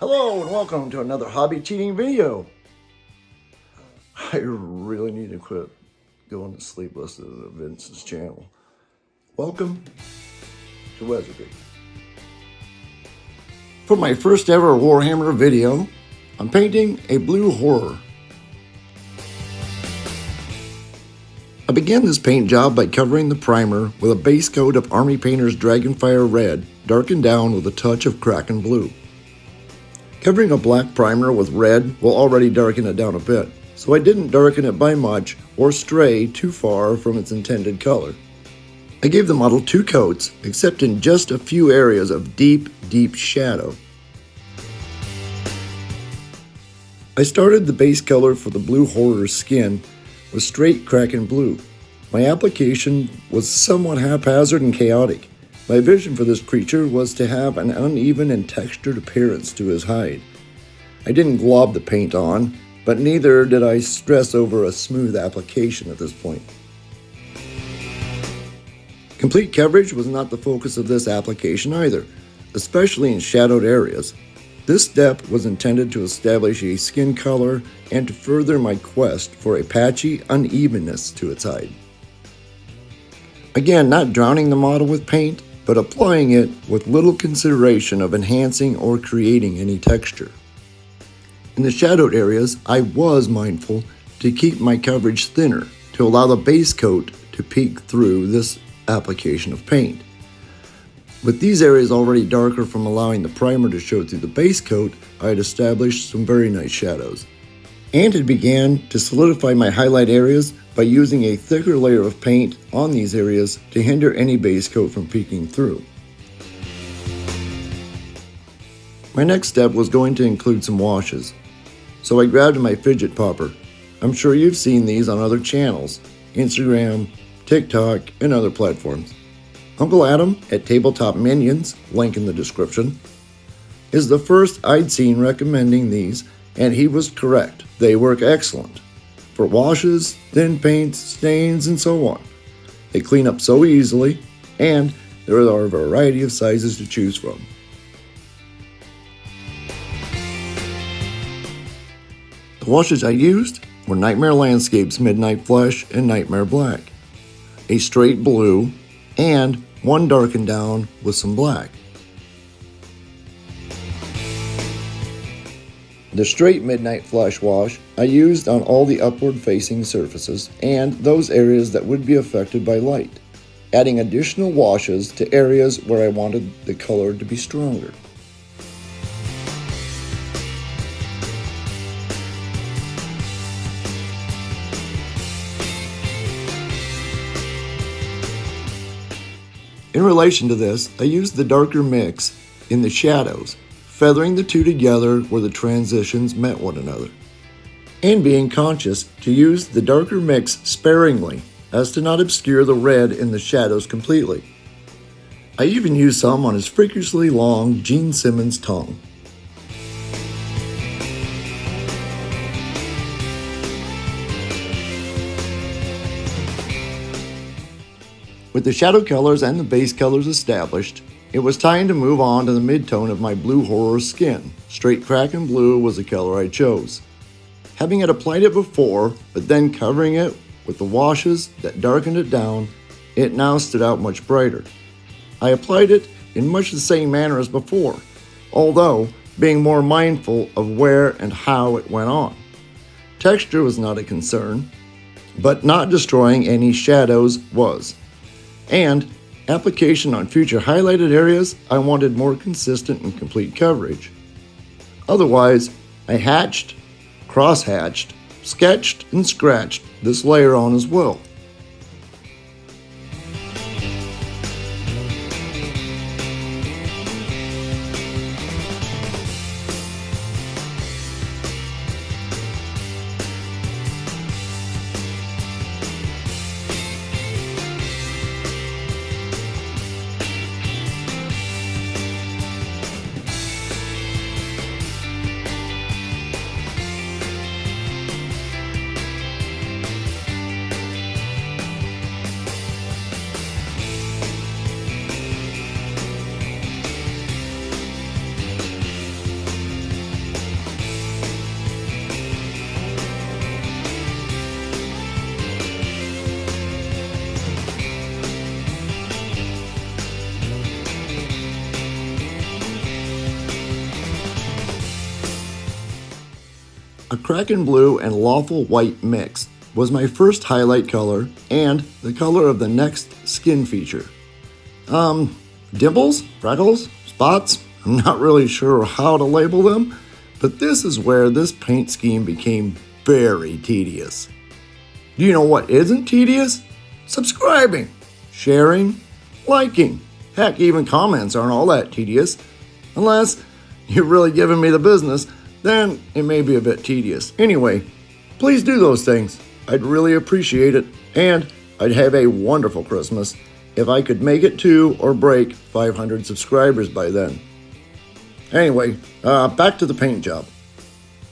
Hello and welcome to another hobby cheating video. I really need to quit going to sleep listening to Vince's channel. Welcome to Wesardry. For my first ever Warhammer video, I'm painting a Blue Horror. I began this paint job by covering the primer with a base coat of Army Painter's Dragonfire Red, darkened down with a touch of Kraken Blue. Covering a black primer with red will already darken it down a bit, so I didn't darken it by much or stray too far from its intended color. I gave the model 2 coats, except in just a few areas of deep shadow. I started the base color for the Blue Horror's skin with straight Kraken Blue. My application was somewhat haphazard and chaotic. My vision for this creature was to have an uneven and textured appearance to his hide. I didn't glob the paint on, but neither did I stress over a smooth application at this point. Complete coverage was not the focus of this application either, especially in shadowed areas. This step was intended to establish a skin color and to further my quest for a patchy unevenness to its hide. Again, not drowning the model with paint, but applying it with little consideration of enhancing or creating any texture. In the shadowed areas, I was mindful to keep my coverage thinner to allow the base coat to peek through this application of paint. With these areas already darker from allowing the primer to show through the base coat, I had established some very nice shadows. And it began to solidify my highlight areas by using a thicker layer of paint on these areas to hinder any base coat from peeking through. My next step was going to include some washes, so I grabbed my fidget popper. I'm sure you've seen these on other channels, Instagram, TikTok, and other platforms. Uncle Adam at Tabletop Minions, link in the description, is the first I'd seen recommending these, and he was correct. They work excellent for washes, thin paints, stains, and so on. They clean up so easily, and there are a variety of sizes to choose from. The washes I used were Nightmare Landscapes Midnight Flesh and Nightmare Black, a straight blue, and one darkened down with some black. The straight Midnight Flesh wash I used on all the upward facing surfaces and those areas that would be affected by light, adding additional washes to areas where I wanted the color to be stronger. In relation to this, I used the darker mix in the shadows, feathering the two together where the transitions met one another, and being conscious to use the darker mix sparingly as to not obscure the red in the shadows completely. I even used some on his freakishly long Gene Simmons tongue. With the shadow colors and the base colors established, it was time to move on to the midtone of my Blue Horror skin. Straight Kraken Blue was the color I chose. Having had applied it before, but then covering it with the washes that darkened it down, it now stood out much brighter. I applied it in much the same manner as before, although being more mindful of where and how it went on. Texture was not a concern, but not destroying any shadows was. And application on future highlighted areas, I wanted more consistent and complete coverage. Otherwise, I hatched, cross-hatched, sketched, and scratched this layer on as well. A Kraken Blue and Lawful White mix was my first highlight color and the color of the next skin feature. Dimples, freckles, spots, I'm not really sure how to label them, but this is where this paint scheme became very tedious. Do you know what isn't tedious? Subscribing, sharing, liking. Heck, even comments aren't all that tedious. Unless you're really giving me the business, then it may be a bit tedious. Anyway, please do those things. I'd really appreciate it, and I'd have a wonderful Christmas if I could make it to or break 500 subscribers by then. Anyway, back to the paint job.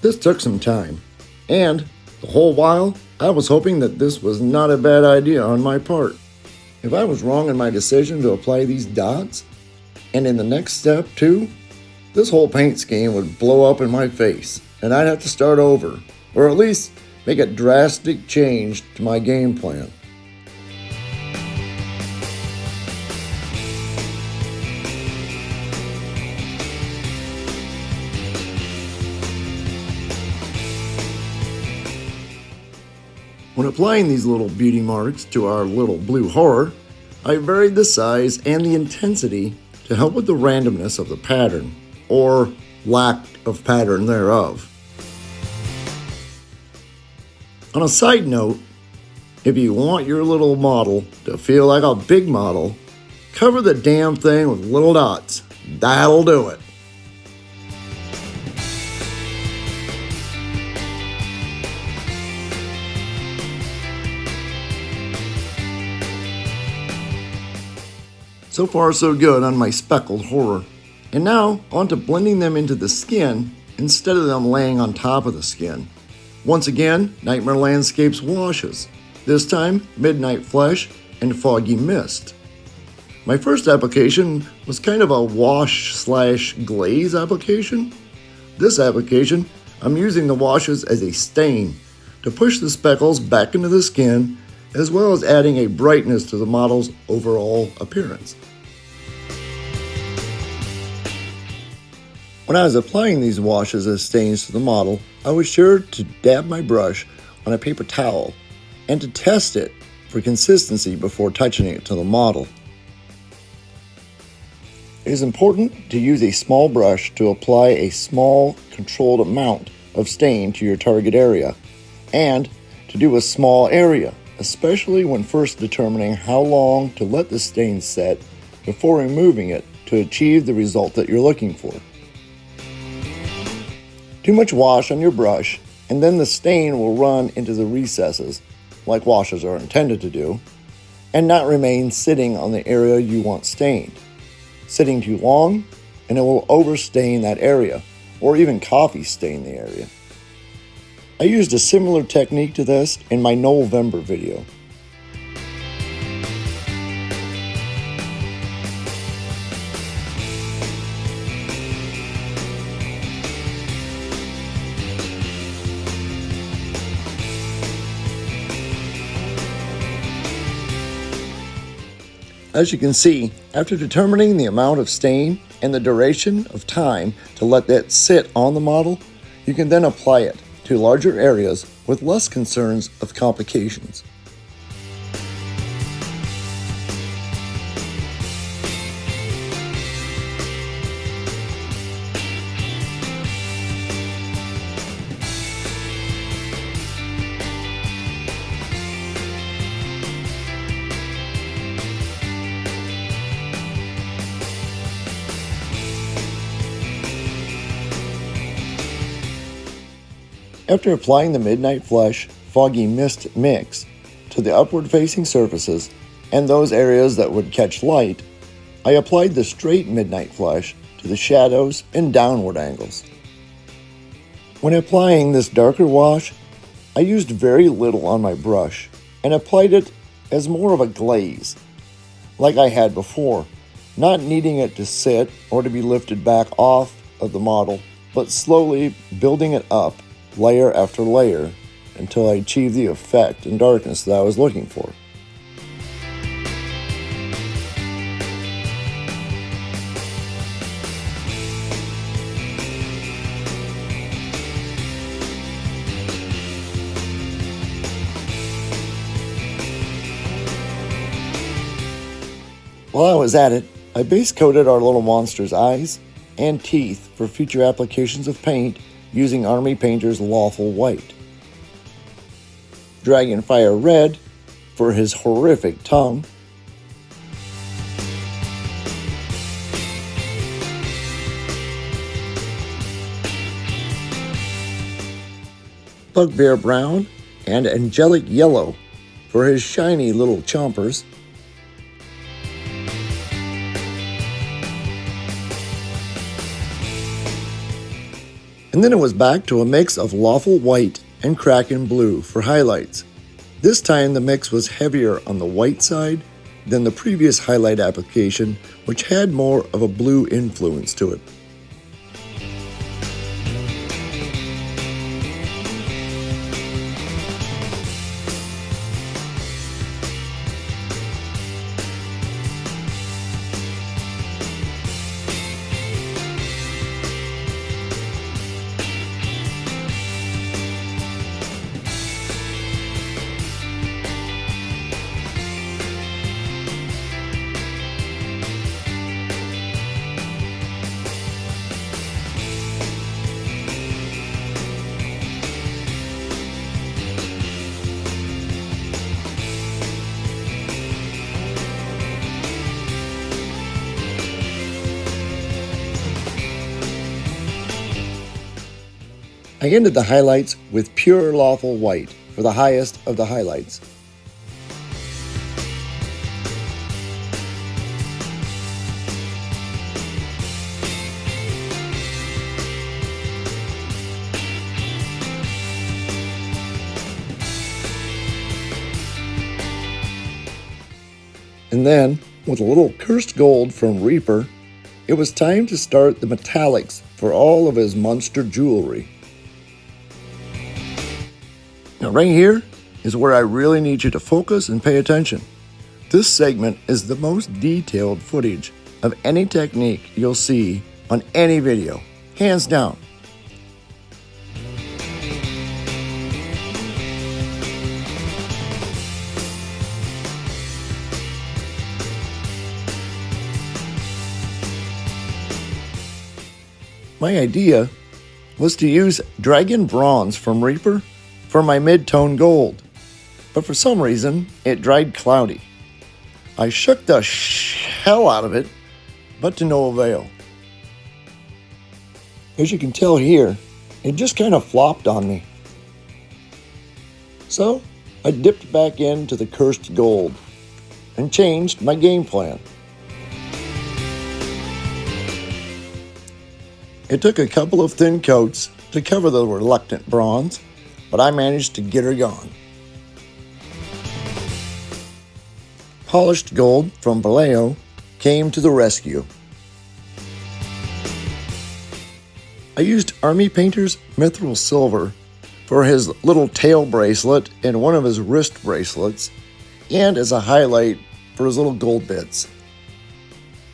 This took some time, and the whole while, I was hoping that this was not a bad idea on my part. If I was wrong in my decision to apply these dots, and in the next step too, this whole paint scheme would blow up in my face, and I'd have to start over, or at least make a drastic change to my game plan. When applying these little beauty marks to our little blue horror, I varied the size and the intensity to help with the randomness of the pattern, or lack of pattern thereof. On a side note, if you want your little model to feel like a big model, cover the damn thing with little dots. That'll do it. So far so good on my speckled horror. And now on to blending them into the skin instead of them laying on top of the skin. Once again, Nightmare Landscapes washes. This time, Midnight Flesh and Foggy Mist. My first application was kind of a wash/glaze application. This application, I'm using the washes as a stain to push the speckles back into the skin, as well as adding a brightness to the model's overall appearance. When I was applying these washes as stains to the model, I was sure to dab my brush on a paper towel and to test it for consistency before touching it to the model. It is important to use a small brush to apply a small, controlled amount of stain to your target area, and to do a small area, especially when first determining how long to let the stain set before removing it to achieve the result that you're looking for. Too much wash on your brush, and then the stain will run into the recesses, like washes are intended to do, and not remain sitting on the area you want stained. Sitting too long, and it will overstain that area, or even coffee stain the area. I used a similar technique to this in my November video. As you can see, after determining the amount of stain and the duration of time to let that sit on the model, you can then apply it to larger areas with less concerns of complications. After applying the Midnight Flesh Foggy Mist mix to the upward-facing surfaces and those areas that would catch light, I applied the straight Midnight Flesh to the shadows and downward angles. When applying this darker wash, I used very little on my brush and applied it as more of a glaze, like I had before, not needing it to sit or to be lifted back off of the model, but slowly building it up layer after layer until I achieved the effect and darkness that I was looking for. While I was at it, I base coated our little monster's eyes and teeth for future applications of paint using Army Painter's Lawful White, Dragonfire Red for his horrific tongue, Bugbear Brown and Angelic Yellow for his shiny little chompers, and then it was back to a mix of Lawful White and Kraken Blue for highlights. This time the mix was heavier on the white side than the previous highlight application, which had more of a blue influence to it. I ended the highlights with pure Lawful White for the highest of the highlights. And then, with a little cursed gold from Reaper, it was time to start the metallics for all of his monster jewelry. Now right here is where I really need you to focus and pay attention. This segment is the most detailed footage of any technique you'll see on any video, hands down. My idea was to use Dragon Bronze from Reaper for my mid-tone gold, but for some reason it dried cloudy. I shook the hell out of it, but to no avail. As you can tell here, it just kind of flopped on me. So I dipped back into the cursed gold and changed my game plan. It took a couple of thin coats to cover the reluctant bronze, but I managed to get her gone. Polished gold from Vallejo came to the rescue. I used Army Painter's Mithril Silver for his little tail bracelet and one of his wrist bracelets, and as a highlight for his little gold bits.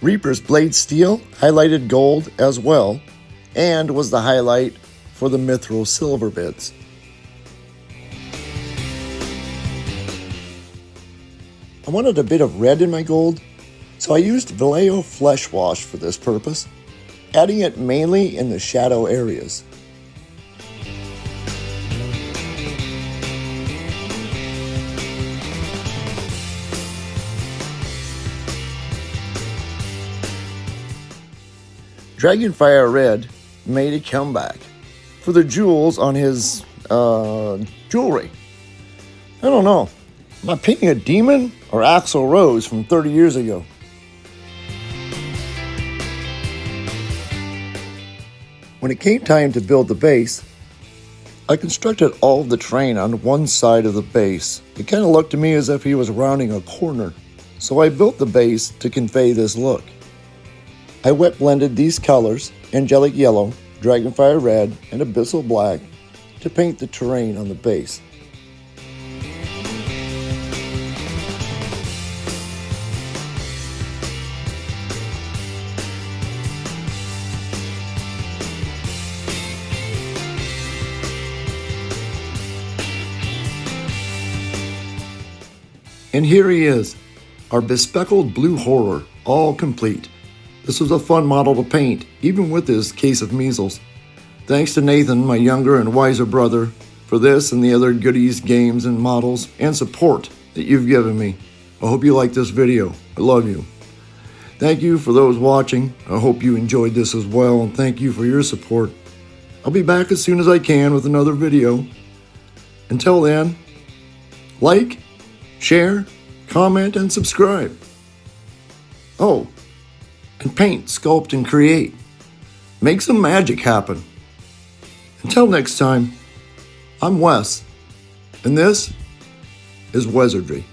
Reaper's Blade Steel highlighted gold as well, and was the highlight for the Mithril Silver bits. I wanted a bit of red in my gold, so I used Vallejo Flesh Wash for this purpose, adding it mainly in the shadow areas. Dragonfire Red made a comeback for the jewels on his jewelry. I don't know. Am I painting a demon or Axl Rose from 30 years ago? When it came time to build the base, I constructed all of the terrain on one side of the base. It kind of looked to me as if he was rounding a corner, so I built the base to convey this look. I wet blended these colors, Angelic Yellow, Dragonfire Red, and Abyssal Black, to paint the terrain on the base. And here he is, our bespeckled Blue Horror, all complete. This was a fun model to paint, even with his case of measles. Thanks to Nathan, my younger and wiser brother, for this and the other goodies, games, and models, and support that you've given me. I hope you like this video. I love you. Thank you for those watching. I hope you enjoyed this as well, and thank you for your support. I'll be back as soon as I can with another video. Until then, like, share, comment, and subscribe. Oh, and paint, sculpt, and create. Make some magic happen. Until next time, I'm Wes, and this is Wesardry.